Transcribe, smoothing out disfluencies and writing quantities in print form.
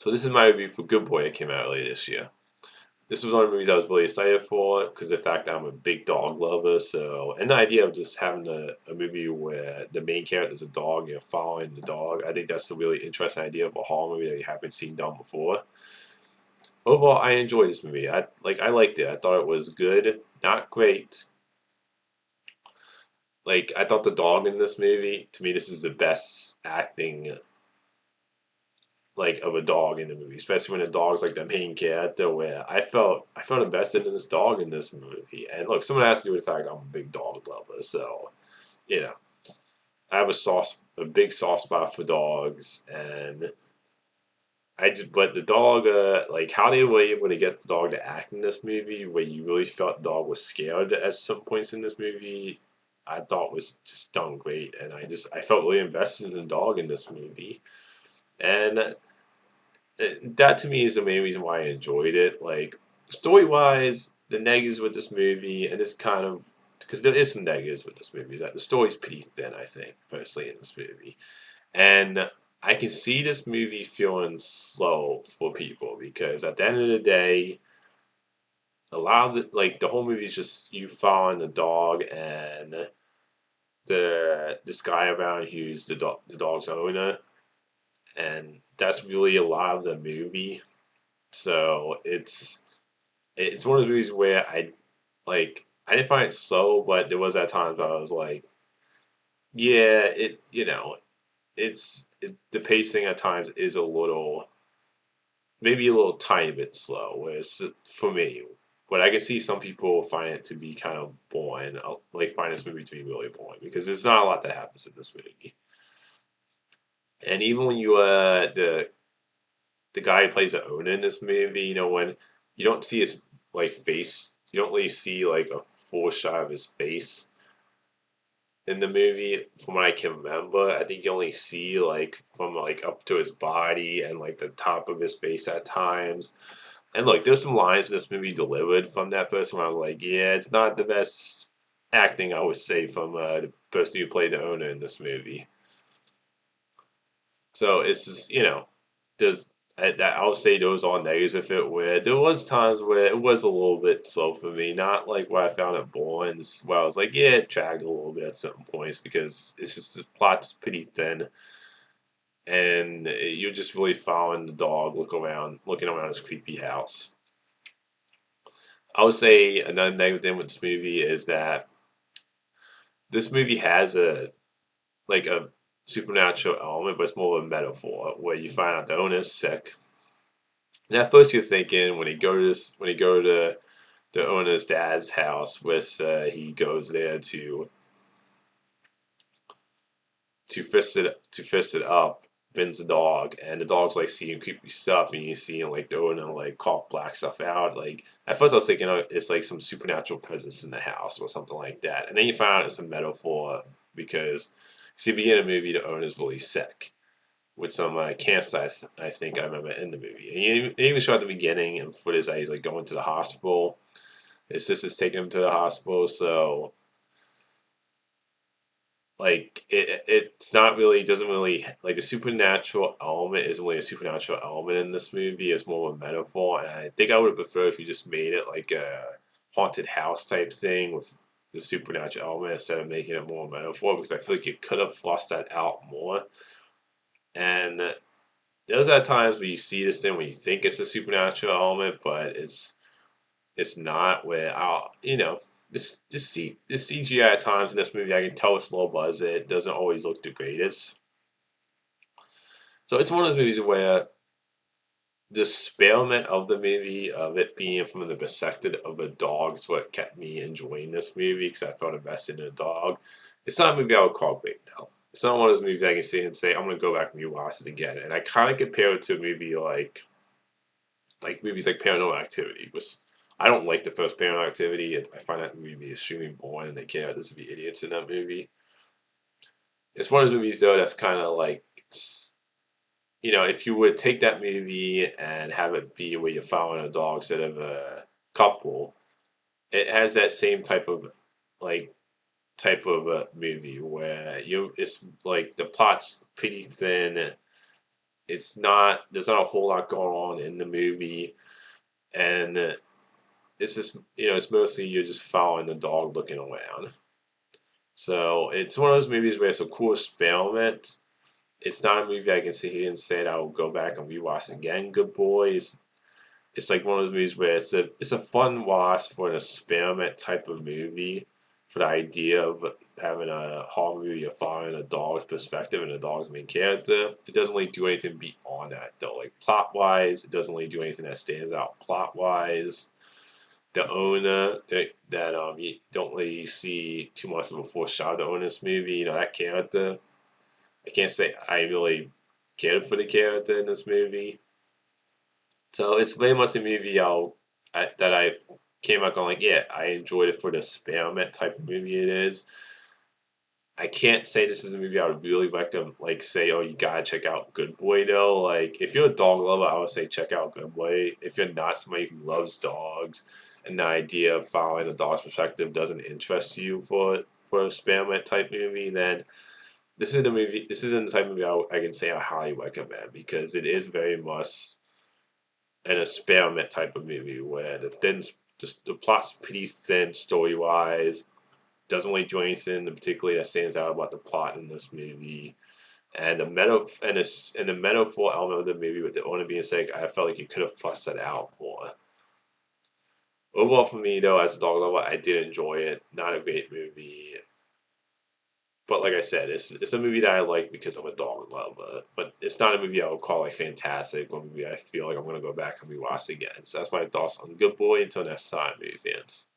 So this is my review for Good Boy that came out earlier this year. This was one of the movies I was really excited for because of the fact that I'm a big dog lover. So, and the idea of just having a movie where the main character is a dog and you're following the dog, I think that's a really interesting idea of a horror movie that you haven't seen done before. Overall, I enjoyed this movie. I liked it. I thought it was good, not great. Like I thought the dog in this movie, to me, this is the best acting like of a dog in the movie, especially when the dog's like the main character. Where I felt invested in this dog in this movie, and look, some of that has to do with the fact I'm a big dog lover, so you know I have a big soft spot for dogs, and but the dog, like how they were able to get the dog to act in this movie, where you really felt the dog was scared at some points in this movie. I thought was just done great, and I felt really invested in the dog in this movie, and that to me is the main reason why I enjoyed it. Like story wise, the negatives with this movie, and it's kind of because there is some negatives with this movie, is that the story's pretty thin. I think personally in this movie, and I can see this movie feeling slow for people because at the end of the day, a lot of the whole movie is just you following the dog and this guy around who's the dog's owner, and that's really a lot of the movie. So it's one of those movies where I didn't find it slow, but there was at times where I was like, yeah, the pacing at times is a little maybe a little tiny bit slow. Whereas for me, but I can see some people find it to be kind of boring, like find this movie to be really boring because there's not a lot that happens in this movie. And even when you the guy who plays the owner in this movie, when you don't see his like face, you don't really see like a full shot of his face in the movie. From what I can remember, I think you only see like from like up to his body and like the top of his face at times. And look, there's some lines in this movie delivered from that person where I was like, yeah, it's not the best acting I would say from the person who played the owner in this movie. So it's just there's I would say those are negatives with it. Where there was times where it was a little bit slow for me, not like where I found it boring. Where I was like, yeah, it dragged a little bit at certain points because it's just the plot's pretty thin, and you're just really following the dog looking around his creepy house. I would say another negative thing with this movie is that this movie has a supernatural element, but it's more of a metaphor where you find out the owner's sick. And at first you're thinking when he go to the owner's dad's house, with he goes there to fist it up, bends the dog, and the dog's like seeing creepy stuff, and you see like the owner like cough black stuff out. Like at first I was thinking, oh, it's like some supernatural presence in the house or something like that, and then you find out it's a metaphor because see, begin the movie, the owner's really sick with some cancer. I think I remember in the movie, and you even show at the beginning and footage that he's like going to the hospital. His sister's taking him to the hospital, so like it's not really doesn't really like the supernatural element isn't really a supernatural element in this movie. It's more of a metaphor, and I think I would have preferred if you just made it like a haunted house type thing with the supernatural element instead of making it more metaphor, because I feel like you could have flushed that out more. And there's at times where you see this thing where you think it's a supernatural element, but it's not. Where I'll this CGI at times in this movie, I can tell it's low budget. It doesn't always look the greatest. So it's one of those movies where the experiment of the movie, of it being from the perspective of a dog, is what kept me enjoying this movie because I felt invested in a dog. It's not a movie I would call great though. It's not one of those movies I can see and say I'm gonna go back and rewatch it again. And I kind of compare it to a movie like movies like Paranormal Activity, which I don't like the first Paranormal Activity. I find that movie extremely boring, and they characters to be idiots in that movie. It's one of those movies though that's kind of like, if you would take that movie and have it be where you're following a dog instead of a couple, it has that same like type of a movie where it's like the plot's pretty thin. there's not a whole lot going on in the movie, and it's just it's mostly you're just following the dog looking around. So it's one of those movies where it's a cool experiment. It's not a movie I can sit here and say that I will go back and rewatch again. Good Boy it's like one of those movies where it's a fun watch for an experiment type of movie, for the idea of having a horror movie of following a dog's perspective and a dog's main character. It doesn't really do anything beyond that though. Like plot wise, it doesn't really do anything that stands out plot wise. The owner that you don't really see too much of a foreshadow in this movie. That character. I can't say I really cared for the character in this movie. So it's very much a movie that I came back on like, yeah, I enjoyed it for the experiment type of movie it is. I can't say this is a movie I would really recommend, like say, oh, you gotta check out Good Boy though. Like if you're a dog lover, I would say check out Good Boy. If you're not somebody who loves dogs and the idea of following a dog's perspective doesn't interest you for an experiment type movie, then this is the movie. This isn't the type of movie I can say I highly recommend because it is very much an experiment type of movie where just the plot's pretty thin story wise. Doesn't really do anything in particular that stands out about the plot in this movie. And the metaphor element of the movie with the owner being sick, I felt like you could have fleshed that out more. Overall, for me though, as a dog lover, I did enjoy it. Not a great movie, but like I said, it's a movie that I like because I'm a dog lover. But it's not a movie I would call like fantastic, or movie I feel like I'm gonna go back and rewatch again. So that's my thoughts on Good Boy. Until next time, movie fans.